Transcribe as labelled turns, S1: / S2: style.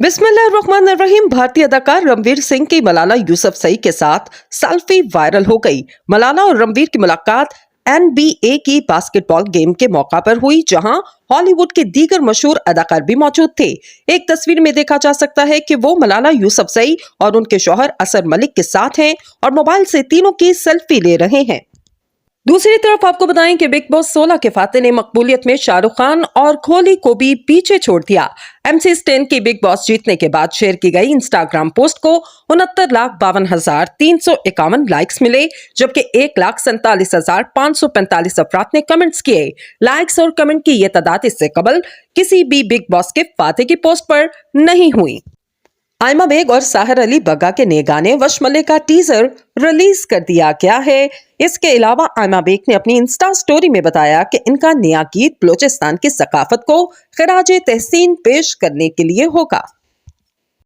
S1: बिस्मिल्लाहिर्रहमानिर्रहीम। भारतीय अदाकार रणवीर सिंह की मलाला यूसुफजई के साथ सेल्फी वायरल हो गई। मलाला और रणवीर की मुलाकात NBA की बास्केटबॉल गेम के मौका पर हुई, जहां हॉलीवुड के दीगर मशहूर अदाकार भी मौजूद थे। एक तस्वीर में देखा जा सकता है कि वो मलाला यूसुफजई और उनके शौहर असर मलिक के साथ हैं और मोबाइल से तीनों की सेल्फी ले रहे हैं। दूसरी तरफ आपको बताएं कि बिग बॉस 16 के फाते ने मकबूलियत में शाहरुख खान और कोहली को भी पीछे छोड़ दिया। MC स्टैन की बिग बॉस जीतने के बाद शेयर की गई इंस्टाग्राम पोस्ट को 69,52,351 लाइक्स मिले, जबकि 1,47,545 अफराद ने कमेंट्स किए। लाइक्स और कमेंट की ये तादाद इससे कबल किसी भी बिग बॉस के फाते की पोस्ट पर नहीं हुई। आयमा बेग और साहिर अली बग्गा के नए गाने वश मल्ले का टीजर रिलीज कर दिया गया है। इसके अलावा आयमा बेग ने अपनी इंस्टा स्टोरी में बताया कि इनका नया गीत बलोचिस्तान की सकाफत को खराजे तहसीन पेश करने के लिए होगा।